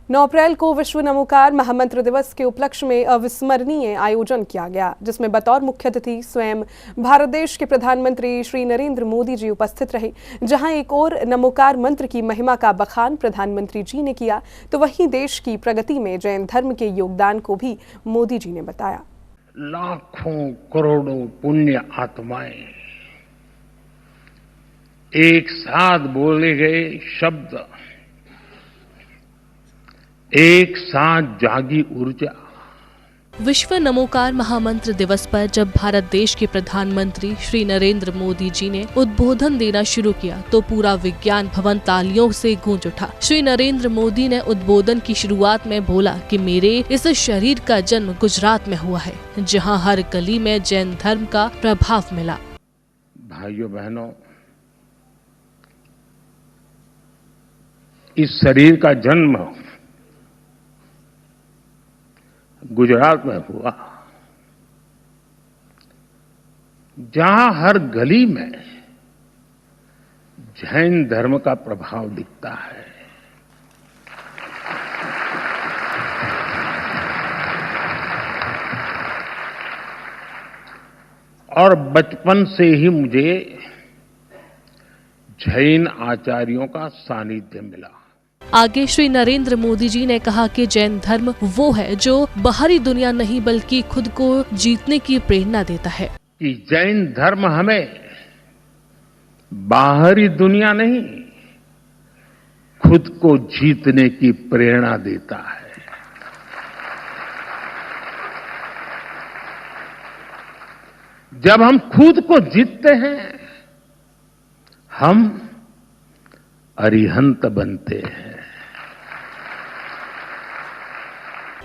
9 अप्रैल को विश्व नमोकार महामंत्र दिवस के उपलक्ष्य में अविस्मरणीय आयोजन किया गया, जिसमें बतौर मुख्य अतिथि स्वयं भारत देश के प्रधानमंत्री श्री नरेंद्र मोदी जी उपस्थित रहे। जहां एक और नमोकार मंत्र की महिमा का बखान प्रधानमंत्री जी ने किया, तो वहीं देश की प्रगति में जैन धर्म के योगदान को भी मोदी जी ने बताया। लाखों करोड़ों पुण्य आत्माएं एक साथ बोले गए शब्द, एक साथ जागी ऊर्जा। विश्व नमोकार महामंत्र दिवस पर जब भारत देश के प्रधानमंत्री श्री नरेंद्र मोदी जी ने उद्बोधन देना शुरू किया, तो पूरा विज्ञान भवन तालियों से गूंज उठा। श्री नरेंद्र मोदी ने उद्बोधन की शुरुआत में बोला कि मेरे इस शरीर का जन्म गुजरात में हुआ है, जहां हर गली में जैन धर्म का प्रभाव मिला। भाइयों बहनों, इस शरीर का जन्म गुजरात में हुआ, जहां हर गली में जैन धर्म का प्रभाव दिखता है। और बचपन से ही मुझे जैन आचार्यों का सानिध्य मिला। आगे श्री नरेंद्र मोदी जी ने कहा कि जैन धर्म वो है जो बाहरी दुनिया नहीं बल्कि खुद को जीतने की प्रेरणा देता है। कि जैन धर्म हमें बाहरी दुनिया नहीं, खुद को जीतने की प्रेरणा देता है। जब हम खुद को जीतते हैं, हम अरिहंत बनते हैं।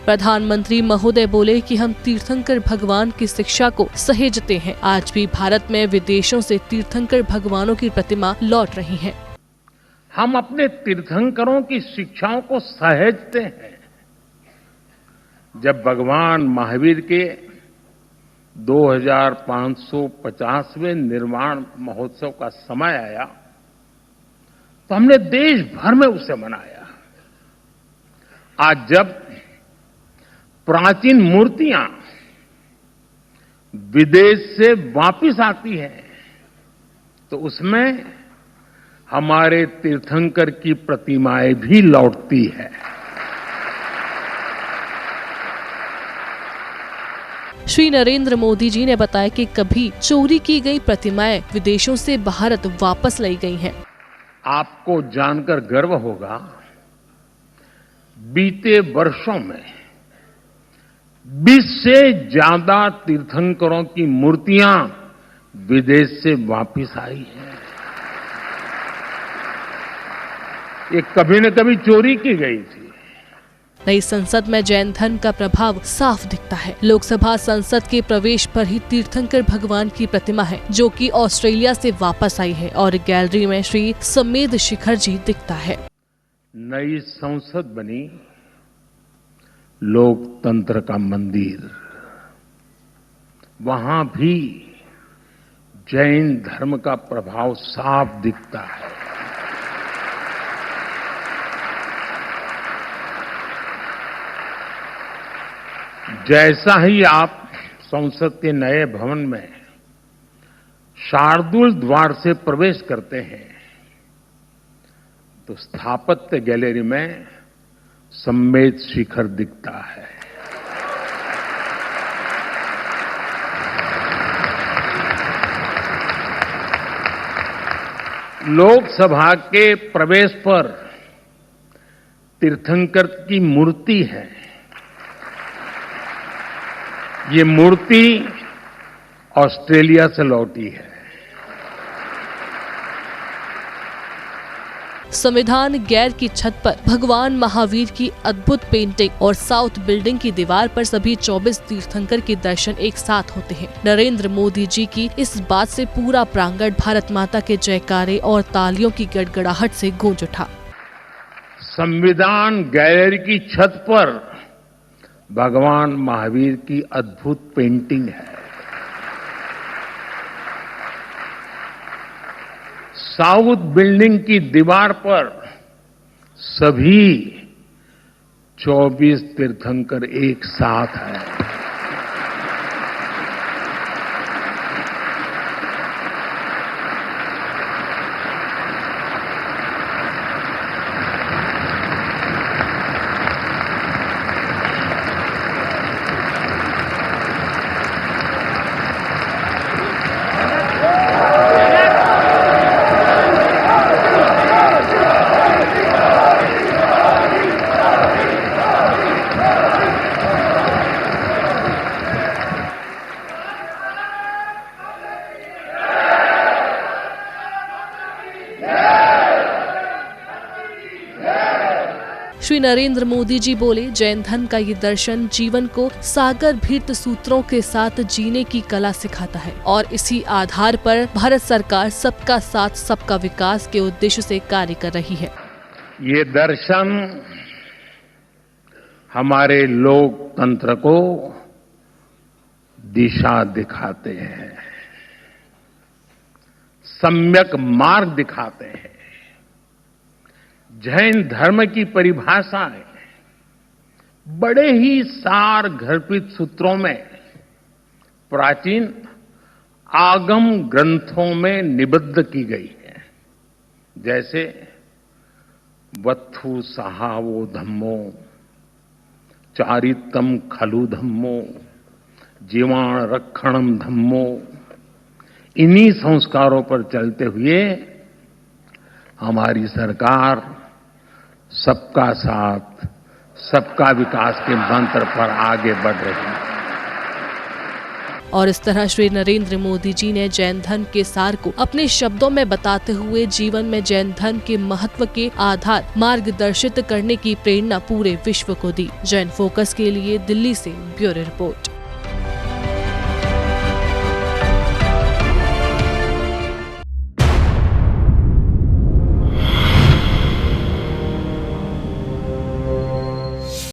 प्रधानमंत्री महोदय बोले कि हम तीर्थंकर भगवान की शिक्षा को सहेजते हैं। आज भी भारत में विदेशों से तीर्थंकर भगवानों की प्रतिमा लौट रही हैं। हम अपने तीर्थंकरों की शिक्षाओं को सहेजते हैं। जब भगवान महावीर के 2550वें निर्वाण महोत्सव का समय आया, तो हमने देश भर में उसे मनाया। आज जब प्राचीन मूर्तियां विदेश से वापिस आती हैं, तो उसमें हमारे तीर्थंकर की प्रतिमाएं भी लौटती है। श्री नरेंद्र मोदी जी ने बताया कि कभी चोरी की गई प्रतिमाएं विदेशों से भारत वापस लाई गई हैं। आपको जानकर गर्व होगा, बीते वर्षों में 20 से ज्यादा तीर्थंकरों की मूर्तियां विदेश से वापस आई हैं। ये कभी न कभी चोरी की गई थी। नई संसद में जैन धर्म का प्रभाव साफ दिखता है। लोकसभा संसद के प्रवेश पर ही तीर्थंकर भगवान की प्रतिमा है, जो कि ऑस्ट्रेलिया से वापस आई है, और गैलरी में श्री समेध शिखर जी दिखता है। नई संसद बनी, लोकतंत्र का मंदिर, वहां भी जैन धर्म का प्रभाव साफ दिखता है। जैसा ही आप संसद के नए भवन में शार्दुल द्वार से प्रवेश करते हैं, तो स्थापत्य गैलरी में समेध शिखर दिखता है। लोकसभा के प्रवेश पर तीर्थंकर की मूर्ति है। ये मूर्ति ऑस्ट्रेलिया से लौटी है। संविधान गैर की छत पर भगवान महावीर की अद्भुत पेंटिंग और साउथ बिल्डिंग की दीवार पर सभी 24 तीर्थंकर के दर्शन एक साथ होते हैं। नरेंद्र मोदी जी की इस बात से पूरा प्रांगण भारत माता के जयकारे और तालियों की गड़गड़ाहट से गूंज उठा। संविधान गैलरी की छत पर भगवान महावीर की अद्भुत पेंटिंग है। साउथ बिल्डिंग की दीवार पर सभी 24 तीर्थंकर एक साथ हैं। श्री नरेंद्र मोदी जी बोले, जैन धर्म का ये दर्शन जीवन को सागर भीत सूत्रों के साथ जीने की कला सिखाता है और इसी आधार पर भारत सरकार सबका साथ सबका विकास के उद्देश्य से कार्य कर रही है। ये दर्शन हमारे लोकतंत्र को दिशा दिखाते हैं, सम्यक मार्ग दिखाते हैं। जैन धर्म की परिभाषाएं बड़े ही सार गर्भित सूत्रों में प्राचीन आगम ग्रंथों में निबद्ध की गई है, जैसे वत्थु सहावो धम्मो, चारितम खलु धम्मो, जीवाण रक्षणम धम्मो। इन्हीं संस्कारों पर चलते हुए हमारी सरकार सबका साथ सबका विकास के मंत्र पर आगे बढ़ रही है। और इस तरह श्री नरेंद्र मोदी जी ने जैन धर्म के सार को अपने शब्दों में बताते हुए जीवन में जैन धर्म के महत्व के आधार मार्गदर्शित करने की प्रेरणा पूरे विश्व को दी। जैन फोकस के लिए दिल्ली से ब्यूरो रिपोर्ट।